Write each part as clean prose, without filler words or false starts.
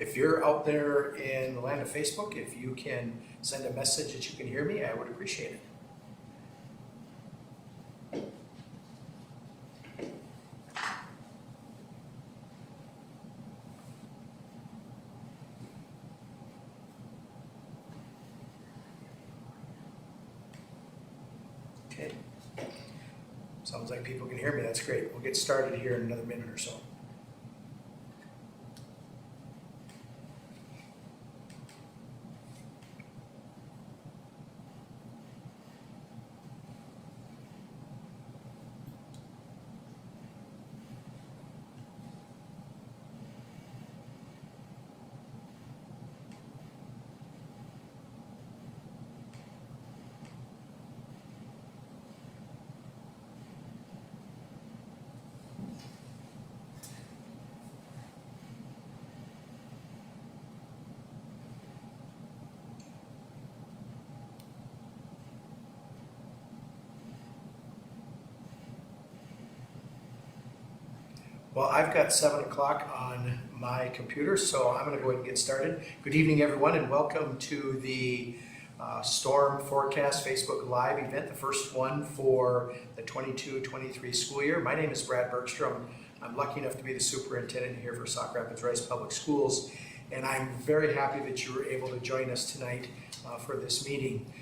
If you're out there in the land of Facebook, if you can send a message that you can hear me, I would appreciate it. Okay. Sounds like people can hear me. That's great. We'll get started here in another minute or so. Well, I've got 7 o'clock on my computer, so I'm going to go ahead and get started. Good evening, everyone, and welcome to the Storm Forecast Facebook Live event, the first one for the 22-23 school year. My name is Brad Bergstrom. I'm lucky enough to be the superintendent here for Sauk Rapids-Rice Public Schools, and I'm very happy that you were able to join us tonight for this meeting.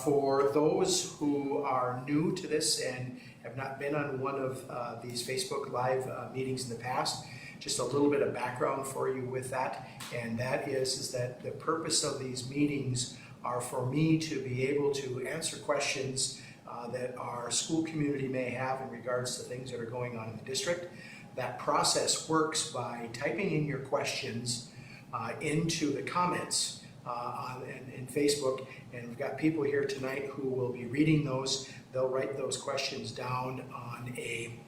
For those who are new to this and have not been on one of these Facebook Live meetings in the past, just a little bit of background for you with that, and that is that the purpose of these meetings are for me to be able to answer questions that our school community may have in regards to things that are going on in the district. That process works by typing in your questions into the comments in Facebook, and we've got people here tonight who will be reading those. They'll write those questions down on a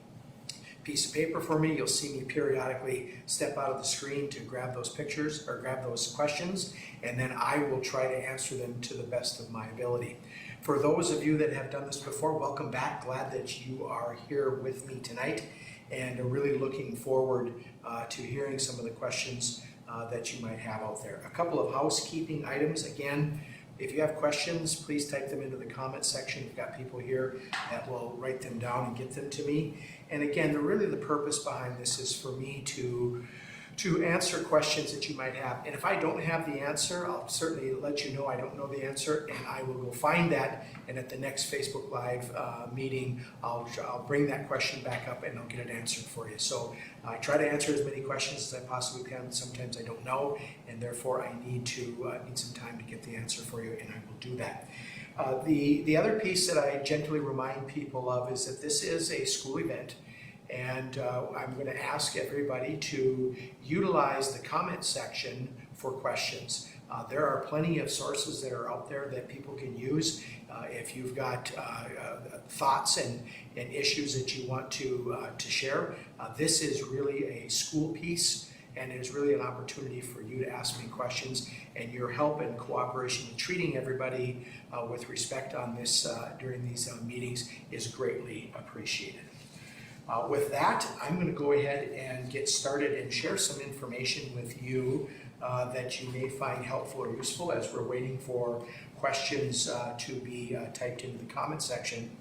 piece of paper for me. You'll see me periodically step out of the screen to grab those pictures or grab those questions, and then I will try to answer them to the best of my ability. For those of you that have done this before, welcome back. Glad that you are here with me tonight, and really looking forward to hearing some of the questions that you might have out there. A couple of housekeeping items. Again, if you have questions, please type them into the comment section. We've got people here that will write them down and get them to me. And again, really the purpose behind this is for me to answer questions that you might have. And if I don't have the answer, I'll certainly let you know I don't know the answer, and I will go find that. And at the next Facebook Live meeting, I'll bring that question back up and I'll get it answered for you. So I try to answer as many questions as I possibly can. Sometimes I don't know, and therefore I need some time to get the answer for you, and I will do that. The other piece that I gently remind people of is that this is a school event, and I'm going to ask everybody to utilize the comment section for questions. There are plenty of sources that are out there that people can use. If you've got thoughts and issues that you want to share, this is really a school piece, and it is really an opportunity for you to ask me questions, and your help and cooperation in treating everybody with respect on this during these meetings is greatly appreciated. With that, I'm going to go ahead and get started and share some information with you that you may find helpful or useful as we're waiting for questions to be typed into the comment section.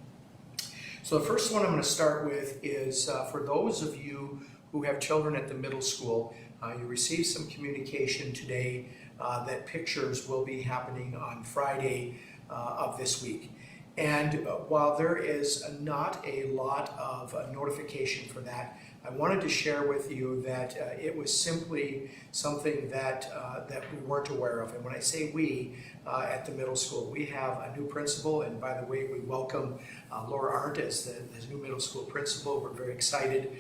So the first one I'm going to start with is for those of you who have children at the middle school, you received some communication today that pictures will be happening on Friday of this week. And while there is not a lot of notification for that, I wanted to share with you that it was simply something that we weren't aware of. And when I say we, at the middle school, we have a new principal, and by the way, we welcome Laura Arndt as the new middle school principal. We're very excited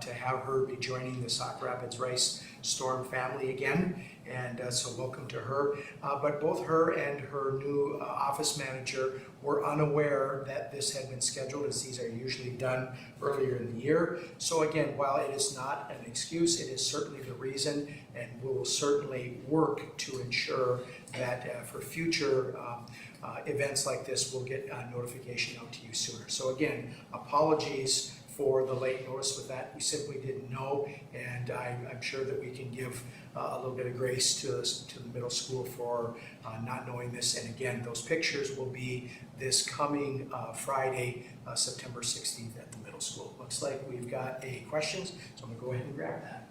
to have her be joining the Sauk Rapids-Rice Storm family again, and so welcome to her. But both her and her new office manager were unaware that this had been scheduled, as these are usually done earlier in the year. So again, while it is not an excuse, it is certainly the reason, and we will certainly work to ensure that for future events like this, we'll get notification out to you sooner. So again, apologies for the late notice with that. We simply didn't know, and I'm sure that we can give a little bit of grace to the middle school for not knowing this. And again, those pictures will be this coming Friday, September 16th at the middle school. Looks like we've got a questions, so I'm going to go ahead and grab that.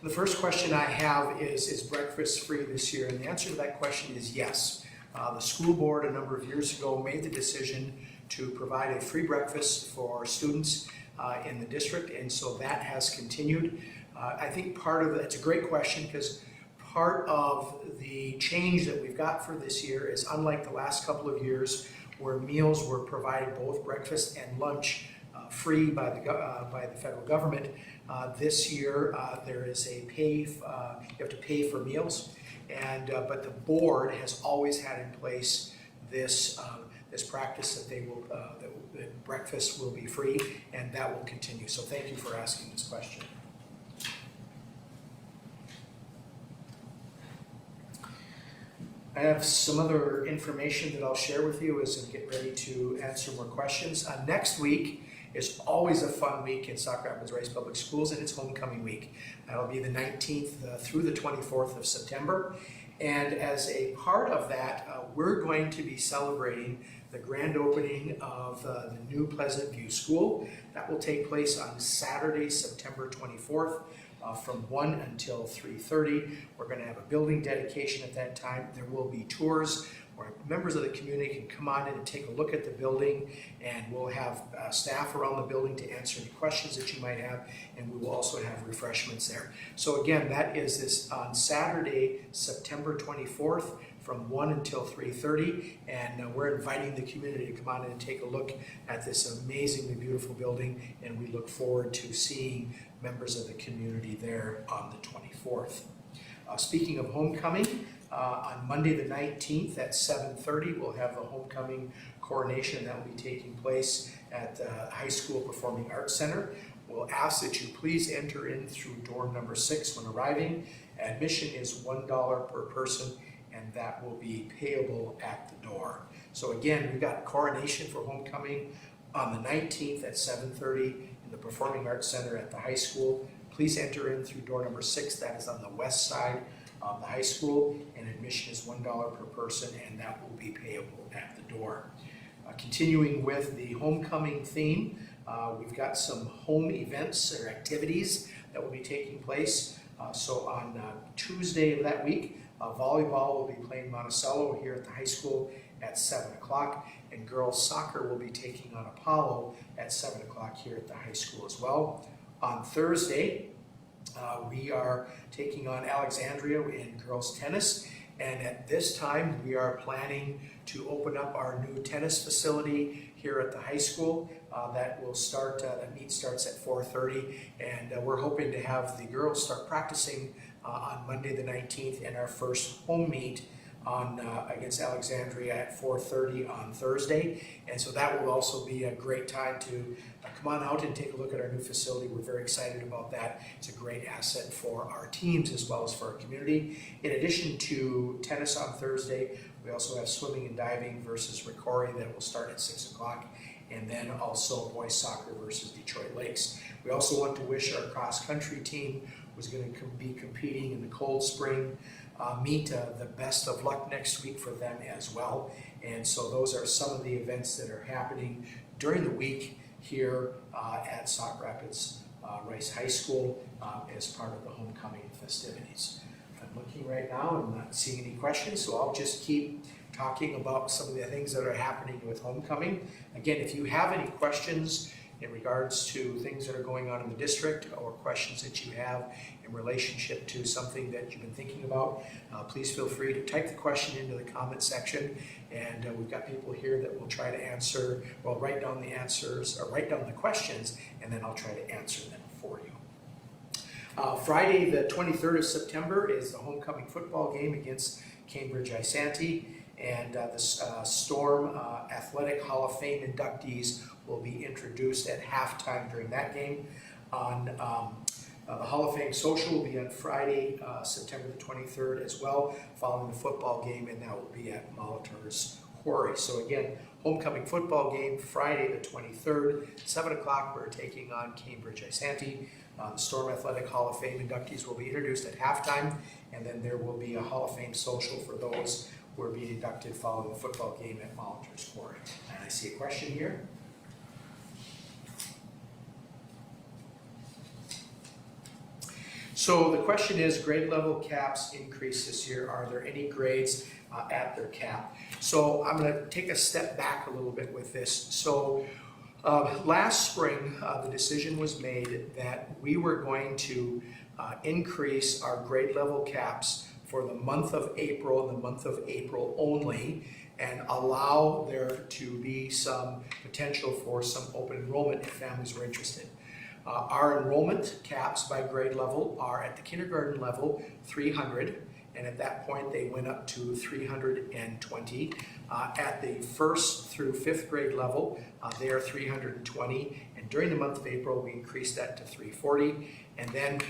The first question I have is breakfast free this year? And the answer to that question is yes. The school board a number of years ago made the decision to provide a free breakfast for students in the district, and so that has continued. I think part of it's a great question, because part of the change that we've got for this year is, unlike the last couple of years where meals were provided, both breakfast and lunch, free by the federal government. This year there is a you have to pay for meals, and but the board has always had in place this practice that that breakfast will be free, and that will continue. So thank you for asking this question. I have some other information that I'll share with you as I get ready to answer more questions. Next week is always a fun week in Sauk Rapids-Rice Public Schools, and it's homecoming week. That'll be the 19th through the 24th of September. And as a part of that, we're going to be celebrating the grand opening of the new Pleasant View School. That will take place on Saturday, September 24th. From 1 until 3:30. We're going to have a building dedication at that time. There will be tours where members of the community can come on in and take a look at the building, and we'll have staff around the building to answer any questions that you might have, and we will also have refreshments there. So again, that is this on Saturday, September 24th from 1 until 3:30, and we're inviting the community to come on in and take a look at this amazingly beautiful building, and we look forward to seeing members of the community there on the 24th. Speaking of homecoming, on Monday the 19th at 7:30, we'll have the homecoming coronation that will be taking place at the High School Performing Arts Center. We'll ask that you please enter in through door number 6 when arriving. Admission is $1 per person, and that will be payable at the door. So again, we've got coronation for homecoming on the 19th at 7:30 in the Performing Arts Center at the high school. Please enter in through door number 6. That is on the west side of the high school, and admission is $1 per person, and that will be payable at the door. Continuing with the homecoming theme, we've got some home events or activities that will be taking place. So on Tuesday of that week, volleyball will be playing Monticello here at the high school at 7 o'clock, and girls soccer will be taking on Apollo at 7 o'clock here at the high school as well. On Thursday, we are taking on Alexandria in girls tennis, and at this time we are planning to open up our new tennis facility here at the high school. That will start, that meet starts at 4:30, and we're hoping to have the girls start practicing on Monday the 19th, and our first home meet on against Alexandria at 4:30 on Thursday. And so that will also be a great time to come on out and take a look at our new facility. We're very excited about that. It's a great asset for our teams as well as for our community. In addition to tennis on Thursday, we also have swimming and diving versus Ricori that will start at 6 o'clock, and then also boys soccer versus Detroit Lakes. We also want to wish our cross-country team, who's going to be competing in the Cold Spring meet, the best of luck next week for them as well. And so those are some of the events that are happening during the week here at Sauk Rapids Rice High School as part of the homecoming festivities. I'm looking right now and not seeing any questions, so I'll just keep talking about some of the things that are happening with homecoming. Again, if you have any questions in regards to things that are going on in the district, or questions that you have in relationship to something that you've been thinking about, please feel free to type the question into the comment section, and we've got people here that will try to answer, well, write down the answers, or write down the questions, and then I'll try to answer them for you. Friday the 23rd of September is the homecoming football game against Cambridge Isanti, and the Storm Athletic Hall of Fame inductees will be introduced at halftime during that game. On the Hall of Fame social will be on Friday, September the 23rd as well, following the football game, and that will be at Molitor's Quarry. So again, homecoming football game, Friday the 23rd, 7 o'clock, we're taking on Cambridge Isanti. The Storm Athletic Hall of Fame inductees will be introduced at halftime, and then there will be a Hall of Fame social for those who are being inducted following the football game at Mollinger's Quarry. And I see a question here. So the question is, grade level caps increase this year. Are there any grades at their cap? So I'm going to take a step back a little bit with this. So last spring, the decision was made that we were going to increase our grade level caps for the month of April and the month of April only, and allow there to be some potential for some open enrollment if families were interested. Our enrollment caps by grade level are at the kindergarten level 300, and at that point they went up to 320. At the first through fifth grade level, they are 320, and during the month of April we increased that to 340. And then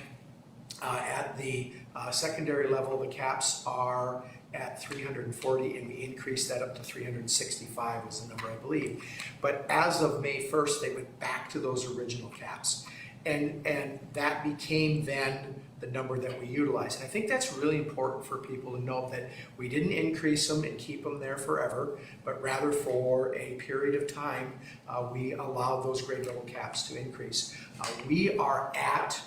at the secondary level, the caps are at 340, and we increased that up to 365 was the number, I believe. But as of May 1st, they went back to those original caps. And that became then the number that we utilize. And I think that's really important for people to know, that we didn't increase them and keep them there forever, but rather for a period of time, we allowed those grade level caps to increase. We are at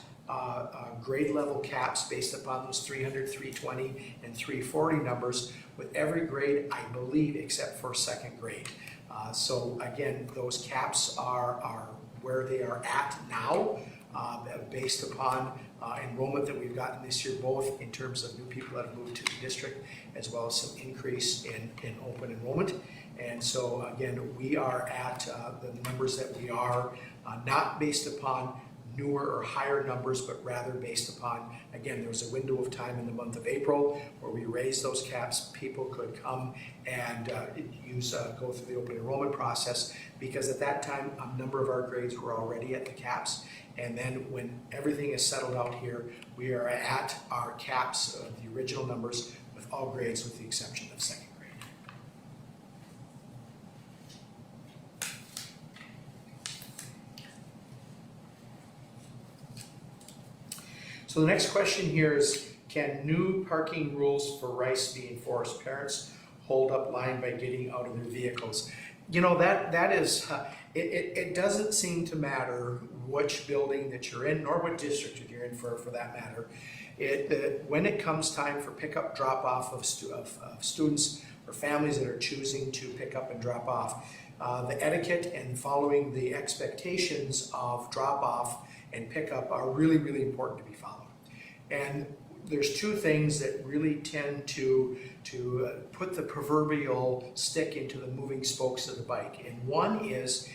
grade level caps based upon those 300, 320, and 340 numbers with every grade, I believe, except for second grade. So again, those caps are where they are at now, based upon enrollment that we've gotten this year, both in terms of new people that have moved to the district, as well as some increase in open enrollment. And so again, we are at the numbers that we are, not based upon newer or higher numbers, but rather based upon, again, there was a window of time in the month of April where we raised those caps. People could come and go through the open enrollment process, because at that time a number of our grades were already at the caps. And then when everything is settled out here, we are at our caps of the original numbers with all grades with the exception of second grade. So the next question here is, can new parking rules for Rice be enforced? Parents hold up line by getting out of their vehicles. You know, that is, it doesn't seem to matter which building that you're in, nor what district you're in for that matter. When it comes time for pickup, drop off of students or families that are choosing to pick up and drop off, the etiquette and following the expectations of drop off and pickup are really, really important to be followed. And there's two things that really tend to put the proverbial stick into the moving spokes of the bike. And one is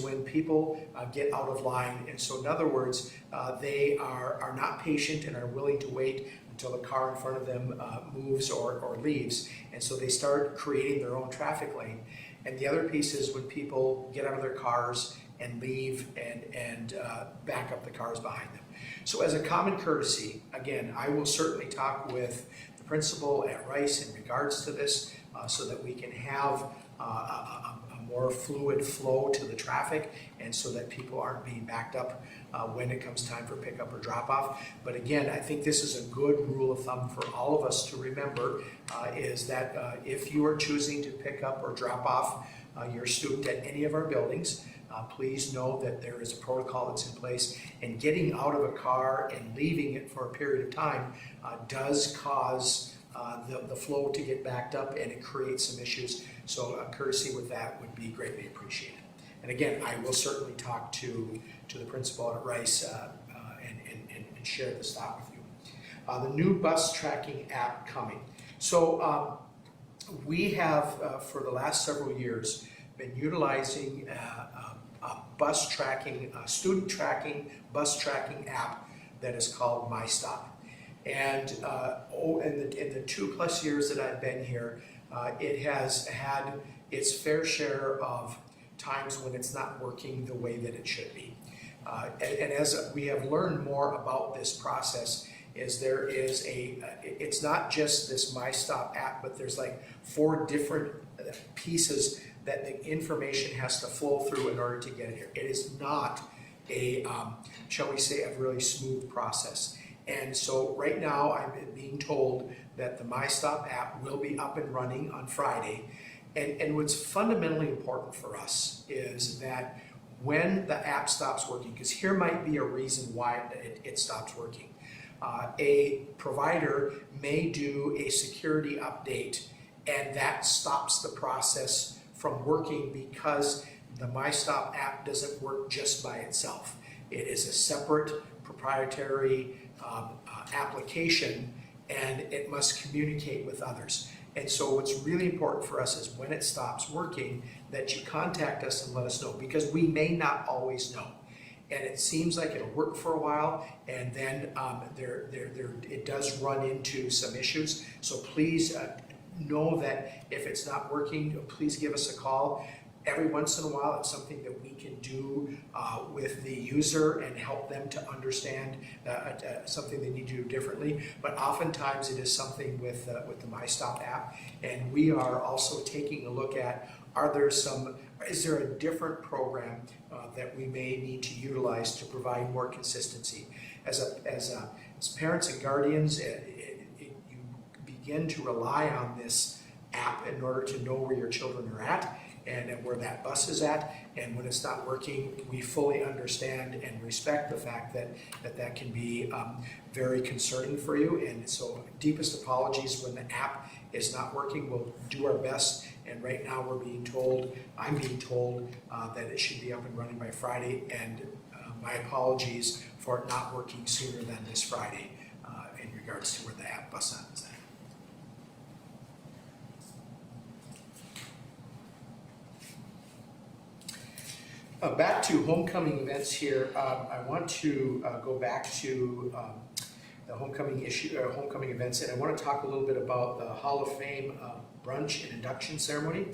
when people get out of line. And so in other words, they are not patient and are willing to wait until the car in front of them moves or leaves. And so they start creating their own traffic lane. And the other piece is when people get out of their cars and leave and back up the cars behind them. So as a common courtesy, again, I will certainly talk with the principal at Rice in regards to this, so that we can have a more fluid flow to the traffic, and so that people aren't being backed up when it comes time for pickup or drop off. But again, I think this is a good rule of thumb for all of us to remember, is that if you are choosing to pick up or drop off your student at any of our buildings, please know that there is a protocol that's in place, and getting out of a car and leaving it for a period of time does cause the flow to get backed up, and it creates some issues. So courtesy with that would be greatly appreciated. And again, I will certainly talk to the principal at Rice and share this thought with you. The new bus tracking app coming. So we have, for the last several years, been utilizing bus tracking, student tracking, bus tracking app that is called MyStop. And in the 2+ years that I've been here, it has had its fair share of times when it's not working the way that it should be. And as we have learned more about this process, it's not just this MyStop app, but there's like 4 different pieces that the information has to flow through in order to get it here. It is not a, shall we say, a really smooth process. And so right now I'm being told that the MyStop app will be up and running on Friday. And what's fundamentally important for us is that when the app stops working, because here might be a reason why it stops working. A provider may do a security update and that stops the process from working because the MyStop app doesn't work just by itself. It is a separate proprietary application, and it must communicate with others. And so what's really important for us is when it stops working, that you contact us and let us know, because we may not always know. And it seems like it'll work for a while, and then it does run into some issues. So please know that if it's not working, please give us a call. Every once in a while, it's something that we can do with the user and help them to understand something they need to do differently. But oftentimes it is something with the MyStop app. And we are also taking a look at, is there a different program that we may need to utilize to provide more consistency? As parents and guardians, you begin to rely on this app in order to know where your children are at and where that bus is at, and when it's not working, we fully understand and respect the fact that can be very concerning for you. And so deepest apologies when the app is not working. We'll do our best, and right now I'm being told that it should be up and running by Friday, and my apologies for it not working sooner than this Friday in regards to where the app bus stop is at. Back to homecoming events here. I want to go back to the homecoming events, and I want to talk a little bit about the Hall of Fame brunch and induction ceremony.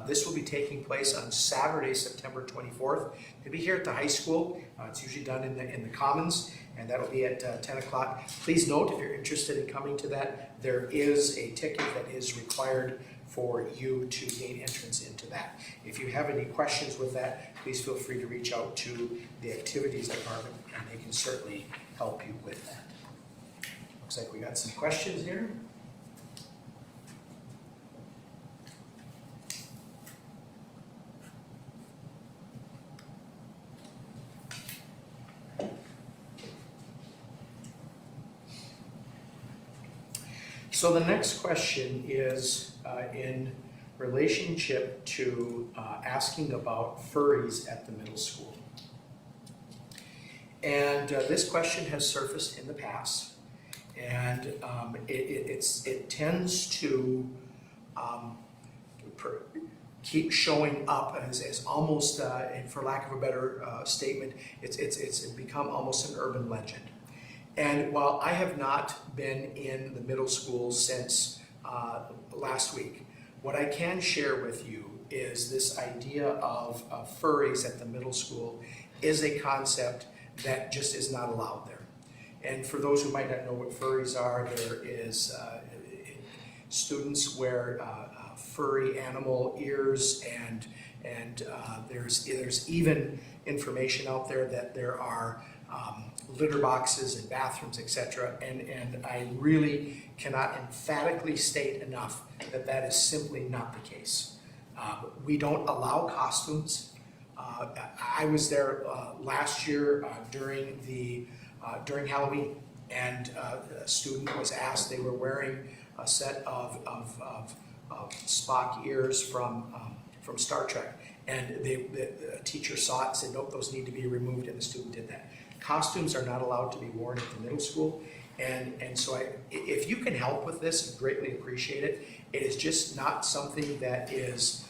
This will be taking place on Saturday, September 24th. It'll be here at the high school. It's usually done in the Commons, and that'll be at 10 o'clock. Please note, if you're interested in coming to that, there is a ticket that is required for you to gain entrance into that. If you have any questions with that, please feel free to reach out to the activities department, and they can certainly help you with that. Looks like we got some questions here. So the next question is in relationship to asking about furries at the middle school. And this question has surfaced in the past, and it tends to keep showing up as almost, and for lack of a better statement, it's become almost an urban legend. And while I have not been in the middle school since last week, what I can share with you is this idea of furries at the middle school is a concept that just is not allowed there. And for those who might not know what furries are, there is students wear furry animal ears, and there's even information out there that there are litter boxes and bathrooms, etc. And I really cannot emphatically state enough that that is simply not the case. We don't allow costumes. I was there last year during Halloween, and a student was asked, they were wearing a set of Spock ears from Star Trek, and the teacher saw it and said, nope, those need to be removed, and the student did that. Costumes are not allowed to be worn at the middle school, and so if you can help with this, I greatly appreciate it. It is just not something that is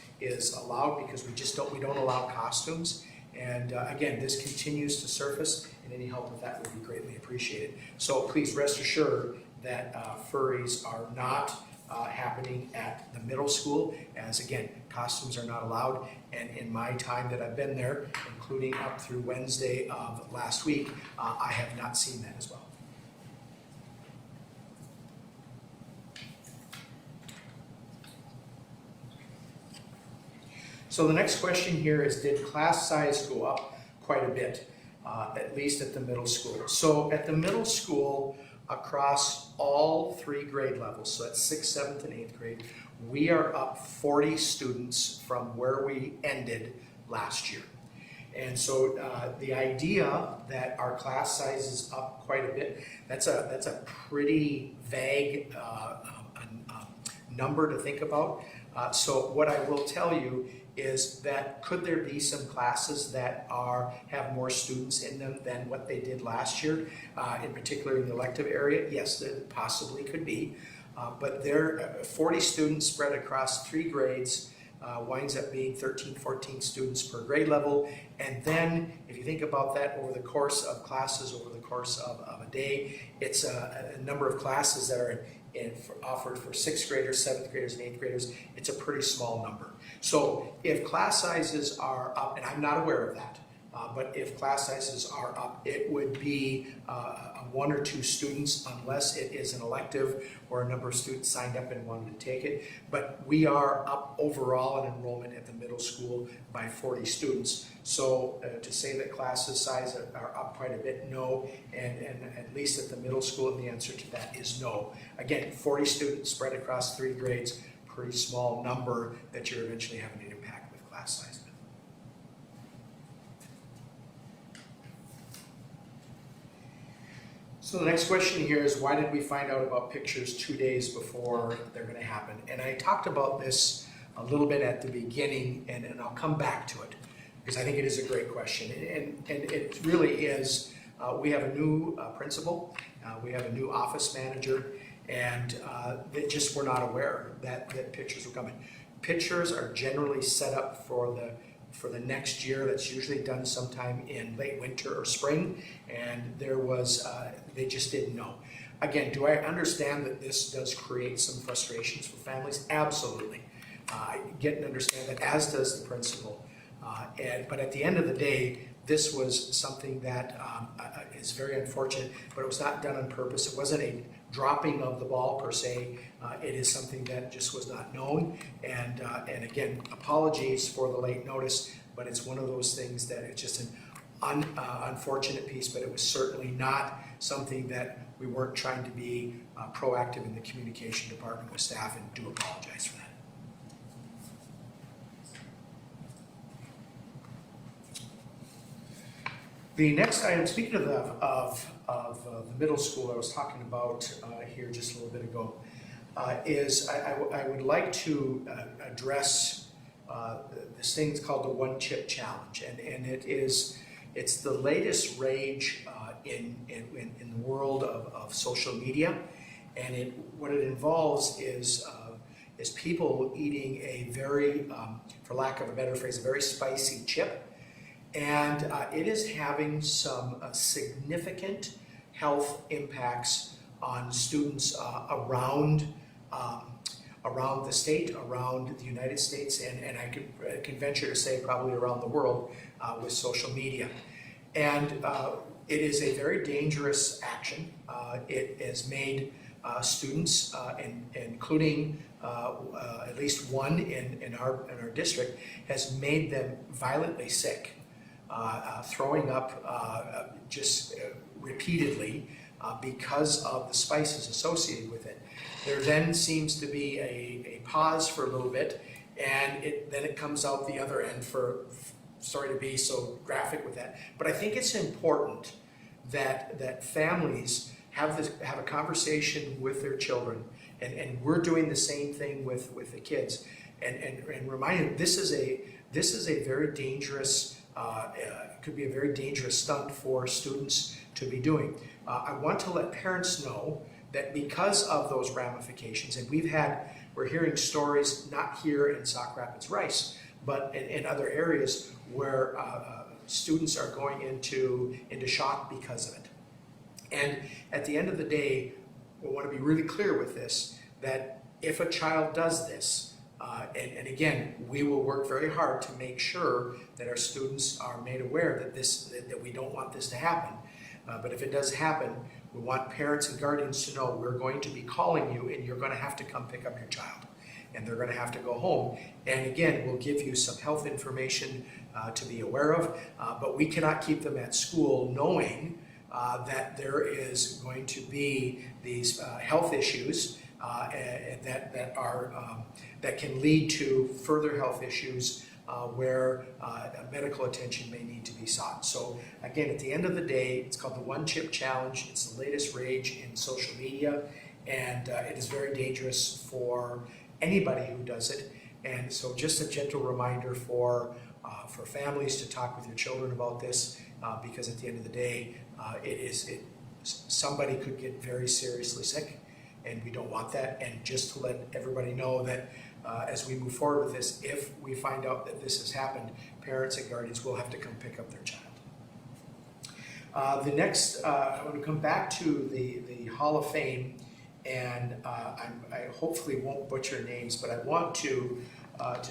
allowed, because we don't allow costumes. And again, this continues to surface, and any help with that would be greatly appreciated. So please rest assured that furries are not happening at the middle school, as again, costumes are not allowed. And in my time that I've been there, including up through Wednesday of last week, I have not seen that as well. So the next question here is, did class size go up quite a bit, at least at the middle school? So at the middle school, across all 3 grade levels, so that's 6th, 7th, and 8th grade, we are up 40 students from where we ended last year. And so the idea that our class size is up quite a bit, that's a pretty vague number to think about. So what I will tell you is that could there be some classes that have more students in them than what they did last year, in particular in the elective area? Yes, there possibly could be. But there, 40 students spread across 3 grades winds up being 13, 14 students per grade level. And then if you think about that over the course of classes, over the course of a day, it's a number of classes that are offered for 6th graders, 7th graders, and 8th graders. It's a pretty small number. So if class sizes are up, and I'm not aware of that, but if class sizes are up, it would be 1 or 2 students unless it is an elective or a number of students signed up and wanted to take it. But we are up overall in enrollment at the middle school by 40 students. So to say that class size are up quite a bit, no. And at least at the middle school, the answer to that is no. Again, 40 students spread across 3 grades, pretty small number that you're eventually having an impact with class size. So the next question here is, why did we find out about pictures 2 days before they're going to happen? And I talked about this a little bit at the beginning, and I'll come back to it because I think it is a great question. And it really is, we have a new principal, we have a new office manager, and they just were not aware that pictures were coming. Pictures are generally set up for the next year. That's usually done sometime in late winter or spring, and there was they just didn't know. Again, do I understand that this does create some frustrations for families? Absolutely. I get and understand that, as does the principal. But at the end of the day, this was something that is very unfortunate, but it was not done on purpose. It wasn't a dropping of the ball per se. It is something that just was not known. And again, apologies for the late notice, but it's one of those things that it's just an unfortunate piece, but it was certainly not something that we weren't trying to be proactive in the communication department with staff, and do apologize for that. The next item, speaking of the middle school I was talking about here just a little bit ago, is I would like to address this thing that's called the One Chip Challenge, and it's the latest rage in the world of social media, and what it involves is people eating a very, for lack of a better phrase, a very spicy chip. And it is having some significant health impacts on students around the state, around the United States, and I can venture to say probably around the world with social media. And it is a very dangerous action. It has made students, including at least one in our district, has made them violently sick. Throwing up just repeatedly because of the spices associated with it. There then seems to be a pause for a little bit, and then it comes out the other end. Sorry to be so graphic with that, but I think it's important that families have a conversation with their children, and we're doing the same thing with the kids, and remind them this is a very dangerous. It could be a very dangerous stunt for students to be doing. I want to let parents know that because of those ramifications, and we're hearing stories not here in Sauk Rapids Rice, but in other areas where students are going into shock because of it. And at the end of the day, we want to be really clear with this, that if a child does this, and again, we will work very hard to make sure that our students are made aware that we don't want this to happen. But if it does happen, we want parents and guardians to know we're going to be calling you, and you're going to have to come pick up your child. and they're going to have to go home. And again, we'll give you some health information to be aware of, but we cannot keep them at school knowing that there is going to be these health issues that can lead to further health issues where medical attention may need to be sought. So again, at the end of the day, it's called the One Chip Challenge. It's the latest rage in social media, and it is very dangerous for anybody who does it. And so just a gentle reminder for families to talk with your children about this, because at the end of the day, somebody could get very seriously sick, and we don't want that. And just to let everybody know that as we move forward with this, if we find out that this has happened, parents and guardians will have to come pick up their child. The next, I want to come back to the Hall of Fame, and I hopefully won't butcher names, but I want to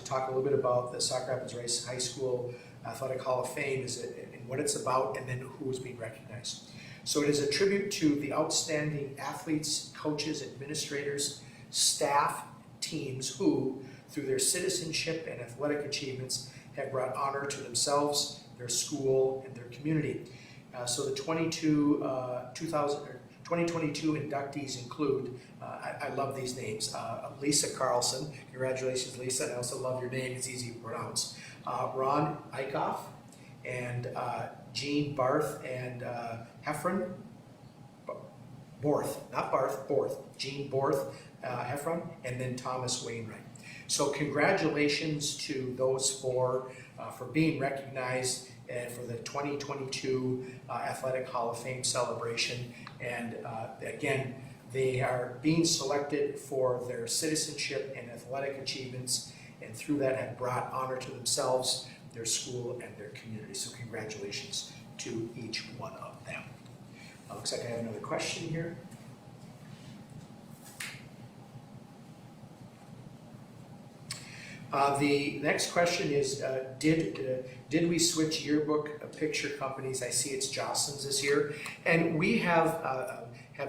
talk a little bit about the Sauk Rapids Rice High School Athletic Hall of Fame and what it's about, and then who is being recognized. So it is a tribute to the outstanding athletes, coaches, administrators, staff, teams who, through their citizenship and athletic achievements, have brought honor to themselves, their school, and their community. So the 2022 inductees include, I love these names, Lisa Carlson, congratulations Lisa, and I also love your name, it's easy to pronounce, Ron Eichhoff, and Jean Barth and Heffron, Jean Borth, Heffron, and then Thomas Wainwright. So congratulations to those four for being recognized and for the 2022 Athletic Hall of Fame celebration. And again, they are being selected for their citizenship and athletic achievements, and through that have brought honor to themselves, their school, and their community. So congratulations to each one of them. Looks like I have another question here. The next question is, did we switch yearbook picture companies? I see it's Jostens this year, and we have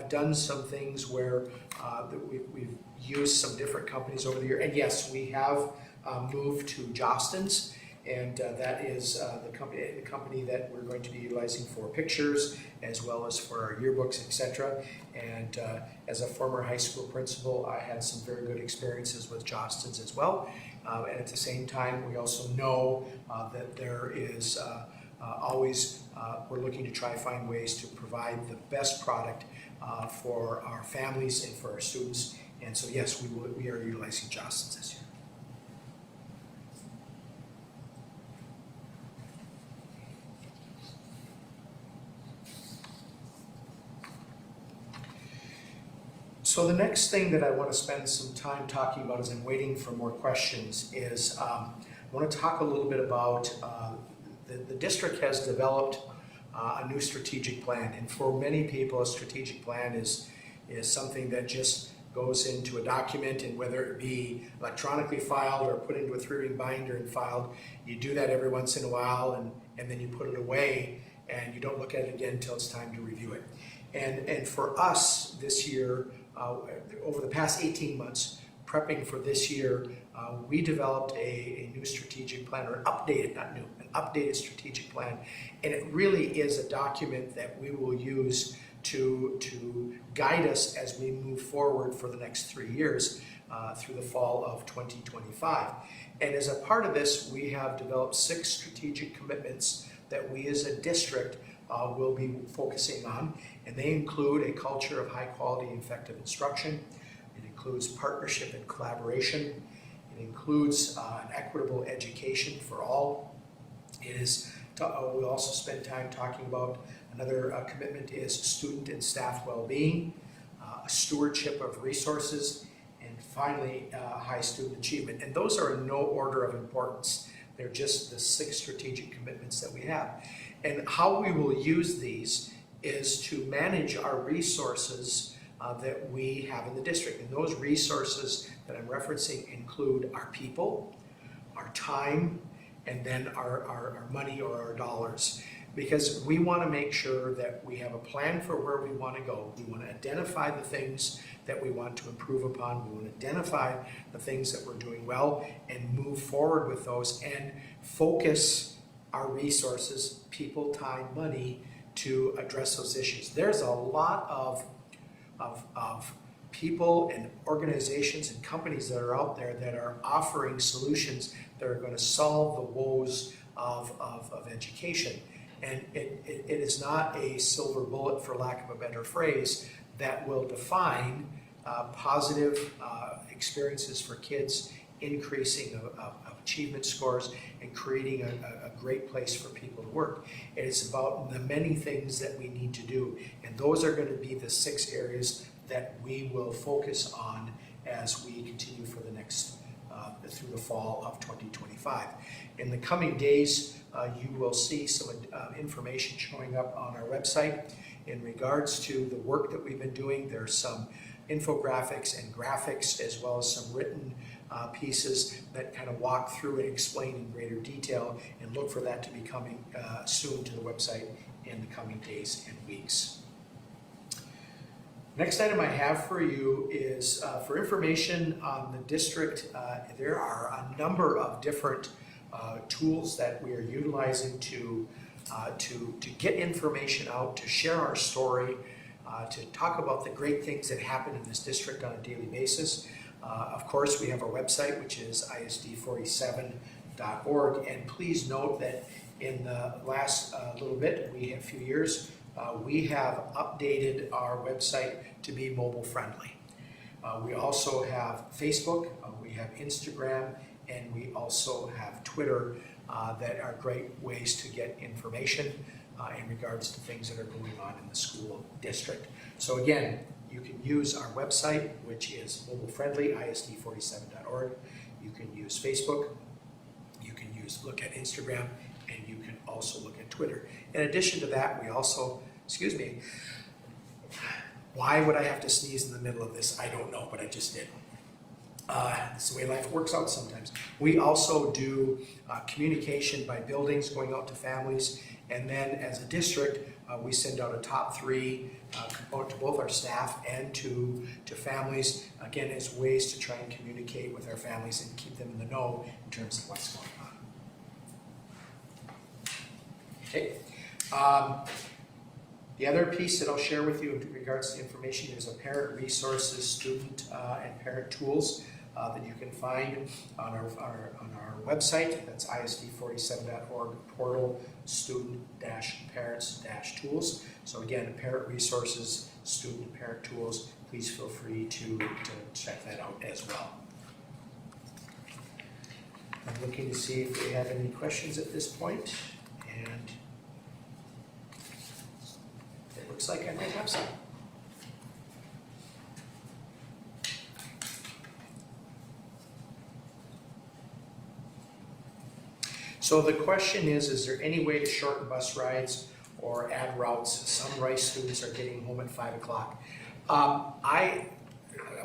done some things where we've used some different companies over the year, and yes, we have moved to Jostens, and that is the company that we're going to be utilizing for pictures as well as for our yearbooks, etc. And as a former high school principal, I had some very good experiences with Jostens as well. And at the same time, we also know that there is always, we're looking to try to find ways to provide the best product for our families and for our students. And so yes, we are utilizing Jostens this year. So the next thing that I want to spend some time talking about as I'm waiting for more questions is I want to talk a little bit about the district has developed a new strategic plan, and for many people a strategic plan is something that just goes into a document, and whether it be electronically filed or put into a 3-ring binder and filed, you do that every once in a while and then you put it away and you don't look at it again until it's time to review it. And for us this year, over the past 18 months, prepping for this year, we developed a new strategic plan, or an updated strategic plan. And it really is a document that we will use to guide us as we move forward for the next 3 years through the fall of 2025. And as a part of this, we have developed 6 strategic commitments that we as a district will be focusing on, and they include a culture of high quality and effective instruction. It includes partnership and collaboration. It includes an equitable education for all. We'll also spend time talking about another commitment is student and staff well-being, stewardship of resources, and finally high student achievement. And those are in no order of importance. They're just the 6 strategic commitments that we have. And how we will use these is to manage our resources that we have in the district. And those resources that I'm referencing include our people, our time, and then our money or our dollars. because we want to make sure that we have a plan for where we want to go. We want to identify the things that we want to improve upon. We want to identify the things that we're doing well and move forward with those and focus our resources, people, time, money, to address those issues. There's a lot of people and organizations and companies that are out there that are offering solutions that are going to solve the woes of education. And it is not a silver bullet, for lack of a better phrase, that will define positive experiences for kids, increasing of achievement scores, and creating a great place for people to work. It is about the many things that we need to do, and those are going to be the 6 areas that we will focus on as we continue for the next through the fall of 2025. In the coming days, you will see some information showing up on our website in regards to the work that we've been doing. There's some infographics and graphics, as well as some written pieces that kind of walk through and explain in greater detail, and look for that to be coming soon to the website in the coming days and weeks. Next item I have for you is for information on the district. There are a number of different tools that we are utilizing to get information out, to share our story, to talk about the great things that happen in this district on a daily basis. Of course, we have our website, which is isd47.org, and please note that in the last little bit, a few years, we have updated our website to be mobile friendly. We also have Facebook, we have Instagram, and we also have Twitter that are great ways to get information in regards to things that are going on in the school district. So again, you can use our website, which is mobile friendly, isd47.org. You can use Facebook, you can look at Instagram, and you can also look at Twitter. In addition to that, we also, why would I have to sneeze in the middle of this? I don't know, but I just did. It's the way life works out sometimes. We also do communication by buildings going out to families, and then as a district, we send out a top 3 component to both our staff and to families, again, as ways to try and communicate with our families and keep them in the know in terms of what's going on. Okay. The other piece that I'll share with you in regards to information is a parent resources, student and parent tools that you can find on our website. That's isd47.org portal student-parents-tools. So again, parent resources, student and parent tools. Please feel free to check that out as well. I'm looking to see if we have any questions at this point, and it looks like I might have some. So the question is there any way to shorten bus rides or add routes? Some Rice students are getting home at 5 o'clock. I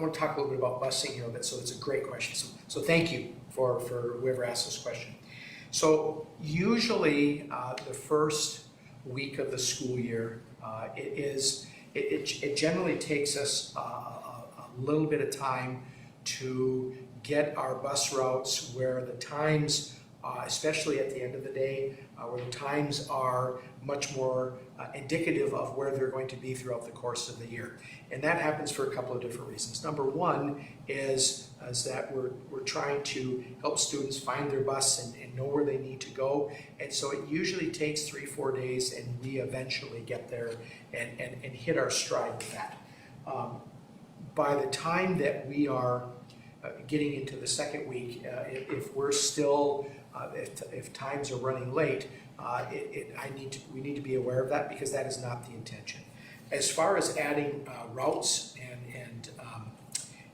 want to talk a little bit about busing here, so it's a great question. So thank you for whoever asked this question. So usually the first week of the school year, it generally takes us a little bit of time to get our bus routes where the times, especially at the end of the day, where the times are much more indicative of where they're going to be throughout the course of the year. And that happens for a couple of different reasons. Number one is that we're trying to help students find their bus and know where they need to go. And so it usually takes 3-4 days, and we eventually get there and hit our stride with that. By the time that we are getting into the second week, if we're still if times are running late, we need to be aware of that, because that is not the intention. As far as adding routes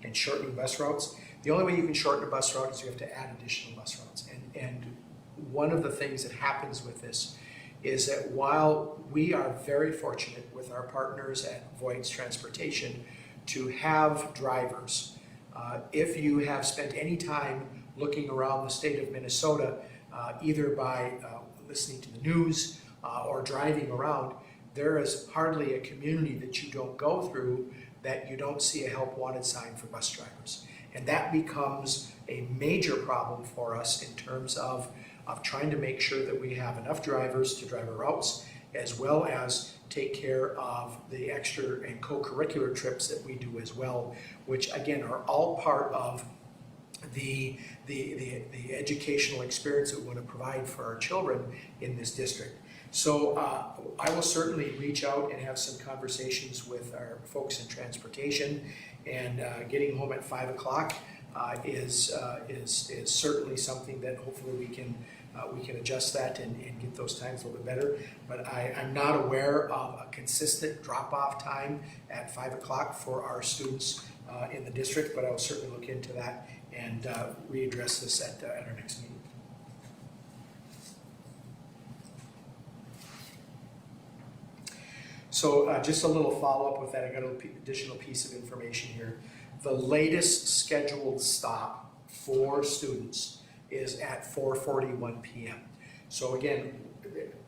and shortening bus routes, the only way you can shorten a bus route is you have to add additional bus routes. And one of the things that happens with this is that while we are very fortunate with our partners at Voight's Transportation to have drivers, if you have spent any time looking around the state of Minnesota, either by listening to the news or driving around, there is hardly a community that you don't go through that you don't see a help wanted sign for bus drivers. And that becomes a major problem for us in terms of trying to make sure that we have enough drivers to drive our routes, as well as take care of the extra and co-curricular trips that we do as well, which again are all part of the educational experience that we want to provide for our children in this district. So I will certainly reach out and have some conversations with our folks in transportation, and getting home at 5 o'clock is certainly something that hopefully we can adjust that and get those times a little bit better. But I'm not aware of a consistent drop-off time at 5 o'clock for our students in the district, but I will certainly look into that and readdress this at our next meeting. So just a little follow-up with that. I got an additional piece of information here. The latest scheduled stop for students is at 4:41 p.m. So again,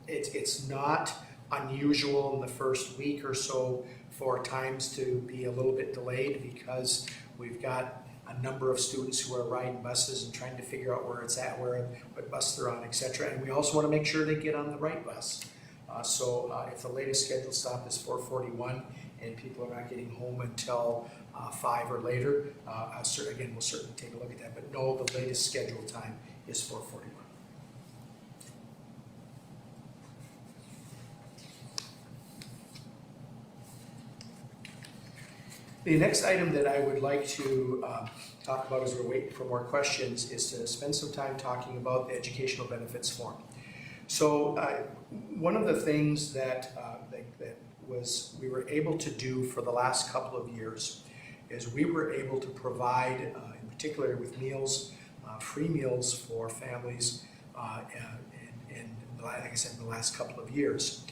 it's not unusual in the first week or so for times to be a little bit delayed, because we've got a number of students who are riding buses and trying to figure out where it's at, what bus they're on, etc. And we also want to make sure they get on the right bus. So if the latest scheduled stop is 4:41 and people are not getting home until 5 or later, again, we'll certainly take a look at that. But no, the latest scheduled time is 4:41. The next item that I would like to talk about as we're waiting for more questions is to spend some time talking about the educational benefits form. So one of the things that we were able to do for the last couple of years is we were able to provide, in particular with meals, free meals for families, and like I said, in the last couple of years.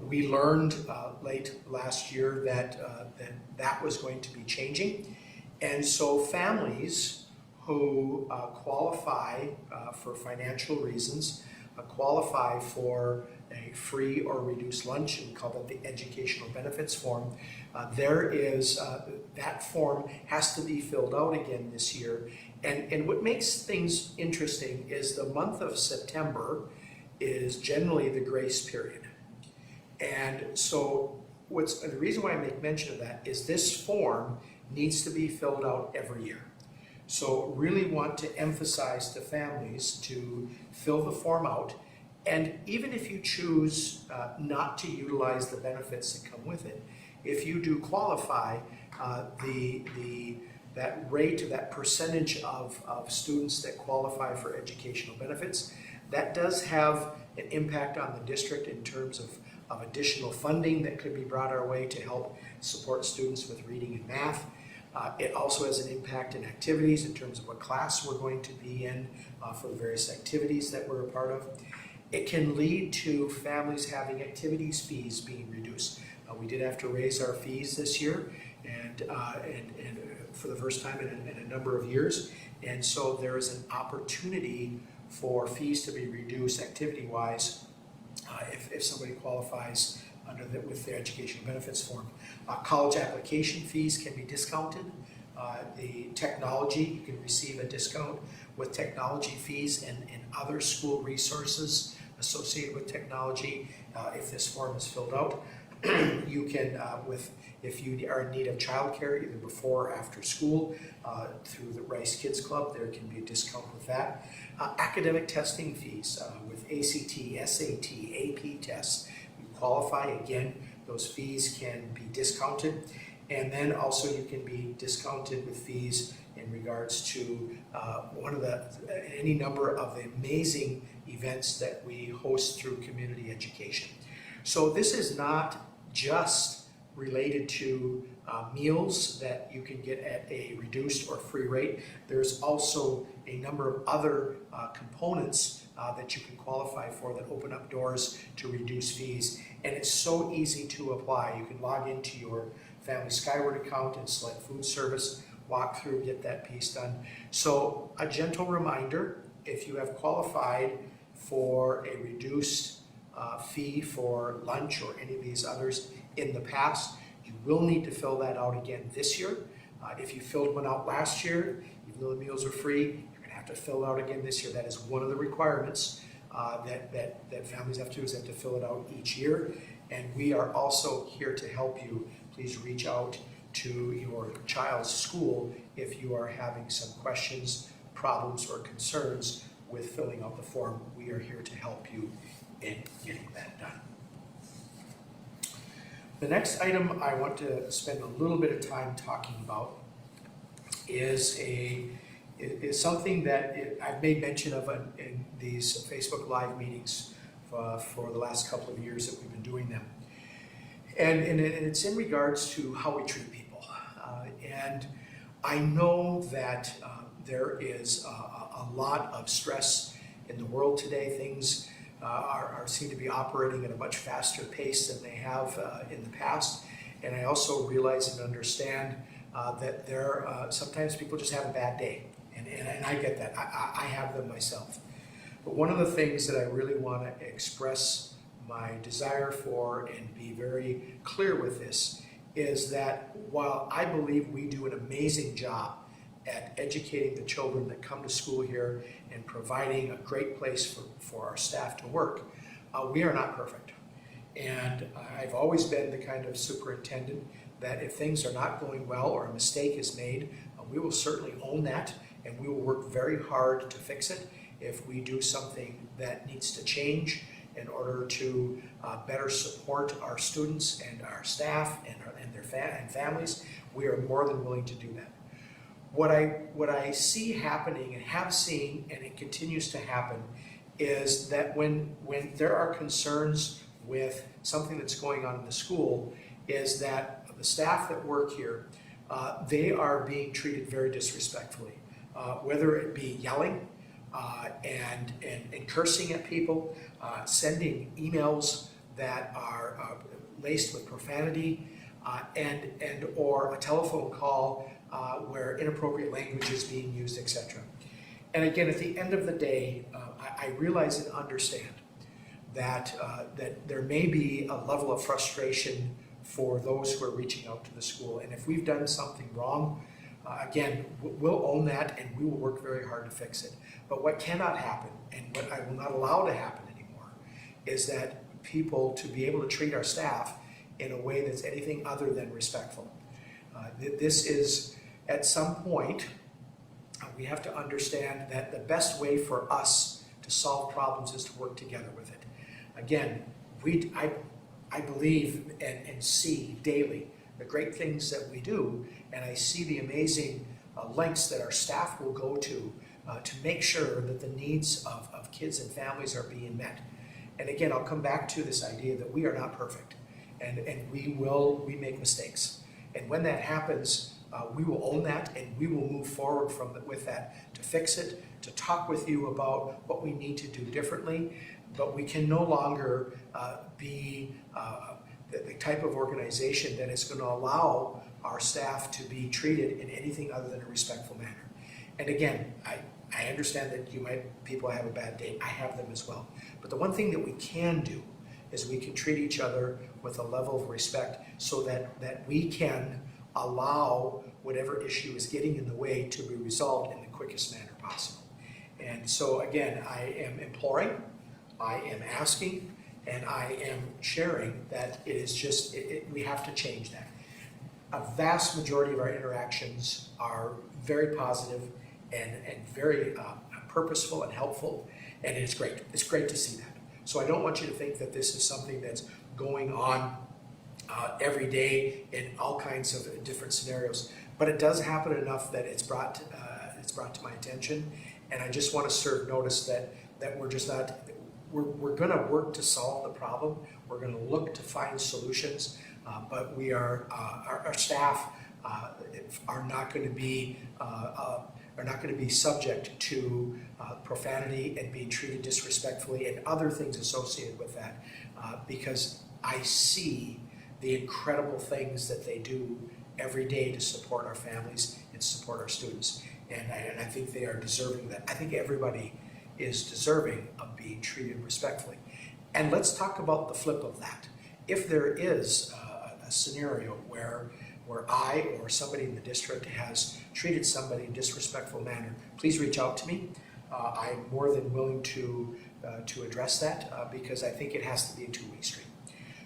We learned late last year that was going to be changing, and so families who qualify for financial reasons qualify for a free or reduced lunch, and we call that the educational benefits form. That form has to be filled out again this year, and what makes things interesting is the month of September is generally the grace period. And so the reason why I make mention of that is this form needs to be filled out every year. So really want to emphasize to families to fill the form out, and even if you choose not to utilize the benefits that come with it, if you do qualify, that rate, that percentage of students that qualify for educational benefits, that does have an impact on the district in terms of additional funding that could be brought our way to help support students with reading and math. It also has an impact in activities in terms of what class we're going to be in for the various activities that we're a part of. It can lead to families having activities fees being reduced. We did have to raise our fees this year, and for the first time in a number of years. And so there is an opportunity for fees to be reduced activity-wise if somebody qualifies with the educational benefits form. College application fees can be discounted. The technology, you can receive a discount with technology fees and other school resources associated with technology if this form is filled out. You can, if you are in need of childcare, either before or after school, through the Rice Kids Club, there can be a discount with that. Academic testing fees with ACT, SAT, AP tests. You qualify, again, those fees can be discounted. And then also you can be discounted with fees in regards to any number of the amazing events that we host through community education. So this is not just related to meals that you can get at a reduced or free rate. There's also a number of other components that you can qualify for that open up doors to reduce fees. And it's so easy to apply. You can log into your Family Skyward account and select food service, walk through, get that piece done. So a gentle reminder, if you have qualified for a reduced fee for lunch or any of these others in the past. You will need to fill that out again this year. If you filled one out last year, even though the meals are free, you're going to have to fill it out again this year. That is one of the requirements that families have to do, is they have to fill it out each year. And we are also here to help you. Please reach out to your child's school if you are having some questions, problems, or concerns with filling out the form. We are here to help you in getting that done. The next item I want to spend a little bit of time talking about is something that I've made mention of in these Facebook Live meetings for the last couple of years that we've been doing them. And it's in regards to how we treat people. And I know that there is a lot of stress in the world today. Things seem to be operating at a much faster pace than they have in the past. And I also realize and understand that sometimes people just have a bad day. And I get that. I have them myself. But one of the things that I really want to express my desire for and be very clear with this is that while I believe we do an amazing job at educating the children that come to school here and providing a great place for our staff to work, we are not perfect. And I've always been the kind of superintendent that if things are not going well or a mistake is made, we will certainly own that, and we will work very hard to fix it. If we do something that needs to change in order to better support our students and our staff and their families, we are more than willing to do that. What I see happening and have seen, and it continues to happen, is that when there are concerns with something that's going on in the school, is that the staff that work here, they are being treated very disrespectfully, whether it be yelling and cursing at people, sending emails that are laced with profanity, and or a telephone call where inappropriate language is being used, etc. And again, at the end of the day, I realize and understand that there may be a level of frustration for those who are reaching out to the school. And if we've done something wrong, again, we'll own that and we will work very hard to fix it. But what cannot happen, and what I will not allow to happen anymore, is that people to be able to treat our staff in a way that's anything other than respectful. This is, at some point, we have to understand that the best way for us to solve problems is to work together with it. Again, I believe and see daily the great things that we do, and I see the amazing lengths that our staff will go to make sure that the needs of kids and families are being met. And again, I'll come back to this idea that we are not perfect, and we make mistakes. And when that happens, we will own that, and we will move forward with that to fix it, to talk with you about what we need to do differently. But we can no longer be the type of organization that is going to allow our staff to be treated in anything other than a respectful manner. And again, I understand that people have a bad day. I have them as well. But the one thing that we can do is we can treat each other with a level of respect so that we can allow whatever issue is getting in the way to be resolved in the quickest manner possible. And so again, I am imploring, I am asking, and I am sharing that it is just, we have to change that. A vast majority of our interactions are very positive and very purposeful and helpful, and it's great. It's great to see that. So I don't want you to think that this is something that's going on every day in all kinds of different scenarios, but it does happen enough that it's brought to my attention, and I just want to serve notice that we're just not. We're going to work to solve the problem. We're going to look to find solutions, but we are our staff are not going to be subject to profanity and being treated disrespectfully and other things associated with that, because I see the incredible things that they do every day to support our families and support our students, and I think they are deserving of that. I think everybody is deserving of being treated respectfully. And let's talk about the flip of that. If there is a scenario where I or somebody in the district has treated somebody in a disrespectful manner, please reach out to me. I'm more than willing to address that because I think it has to be a two-way street.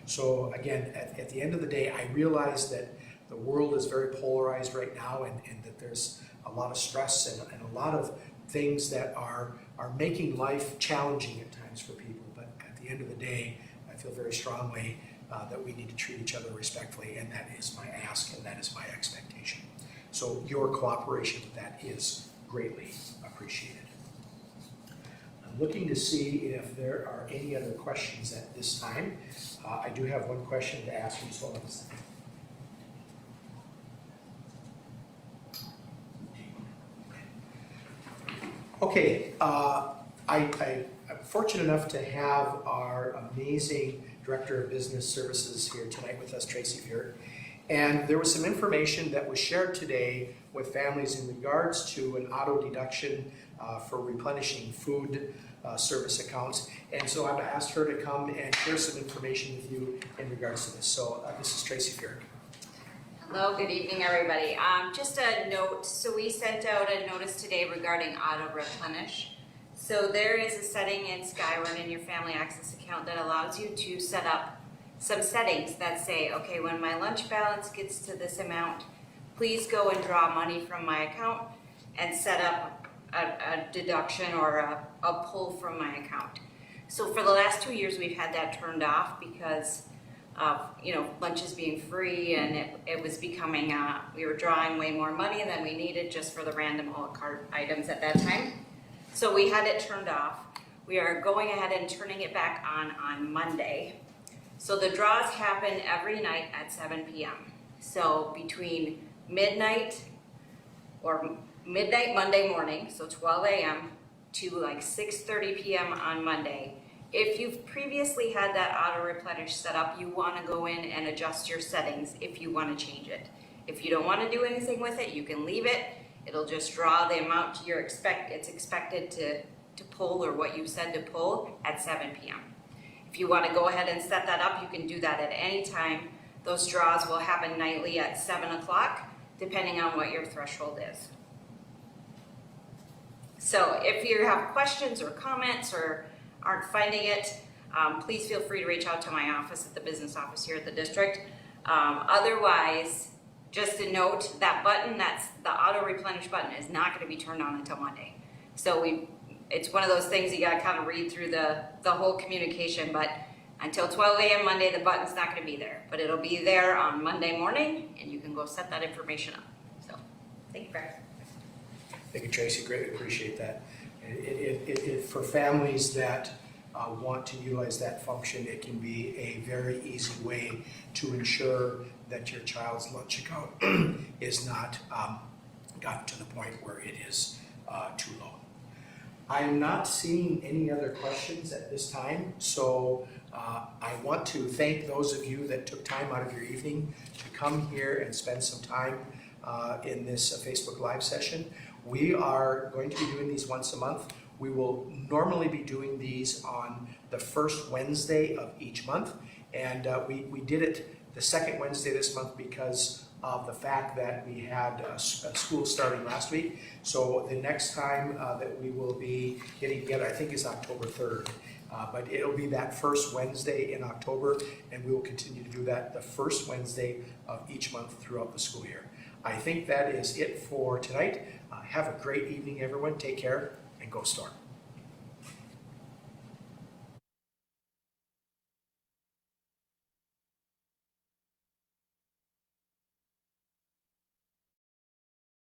So again, at the end of the day, I realize that the world is very polarized right now and that there's a lot of stress and a lot of things that are making life challenging at times for people. But at the end of the day, I feel very strongly that we need to treat each other respectfully, and that is my ask and that is my expectation. So your cooperation with that is greatly appreciated. I'm looking to see if there are any other questions at this time. I do have one question to ask you, so hold on a second. Okay, I'm fortunate enough to have our amazing Director of Business Services here tonight with us, Tracy Fuhrer. And there was some information that was shared today with families in regards to an auto deduction for replenishing food service accounts. And so I've asked her to come and share some information with you in regards to this. So this is Tracy Fuhrer. Hello, good evening, everybody. Just a note, so we sent out a notice today regarding auto replenish. So there is a setting in Skyward in your family access account that allows you to set up some settings that say, okay, when my lunch balance gets to this amount, please go and draw money from my account and set up a deduction or a pull from my account. So for the last 2 years, we've had that turned off because of, lunches being free, and it was becoming, we were drawing way more money than we needed just for the random a la carte items at that time. So we had it turned off. We are going ahead and turning it back on Monday. So the draws happen every night at 7 p.m. So between midnight Monday morning, so 12 a.m. to like 6:30 p.m. on Monday. If you've previously had that auto replenish set up, you want to go in and adjust your settings if you want to change it. If you don't want to do anything with it, you can leave it. It'll just draw the amount it's expected to pull, or what you said to pull, at 7 p.m. If you want to go ahead and set that up, you can do that at any time. Those draws will happen nightly at 7 o'clock, depending on what your threshold is. So if you have questions or comments or aren't finding it, please feel free to reach out to my office at the business office here at the district. Otherwise, just a note, that button, that's the auto replenish button, is not going to be turned on until Monday. So it's one of those things you got to kind of read through the whole communication, but until 12 a.m. Monday, the button's not going to be there, but it'll be there on Monday morning, and you can go set that information up. So, thank you, Brad. Thank you, Tracy. Greatly appreciate that. For families that want to utilize that function, it can be a very easy way to ensure that your child's lunch account is not gotten to the point where it is too low. I am not seeing any other questions at this time, so I want to thank those of you that took time out of your evening to come here and spend some time in this Facebook Live session. We are going to be doing these once a month. We will normally be doing these on the first Wednesday of each month, and we did it the second Wednesday this month because of the fact that we had school starting last week. So the next time that we will be getting together, I think, is October 3rd. But it'll be that first Wednesday in October, and we will continue to do that the first Wednesday of each month throughout the school year. I think that is it for tonight. Have a great evening, everyone. Take care, and go Storm.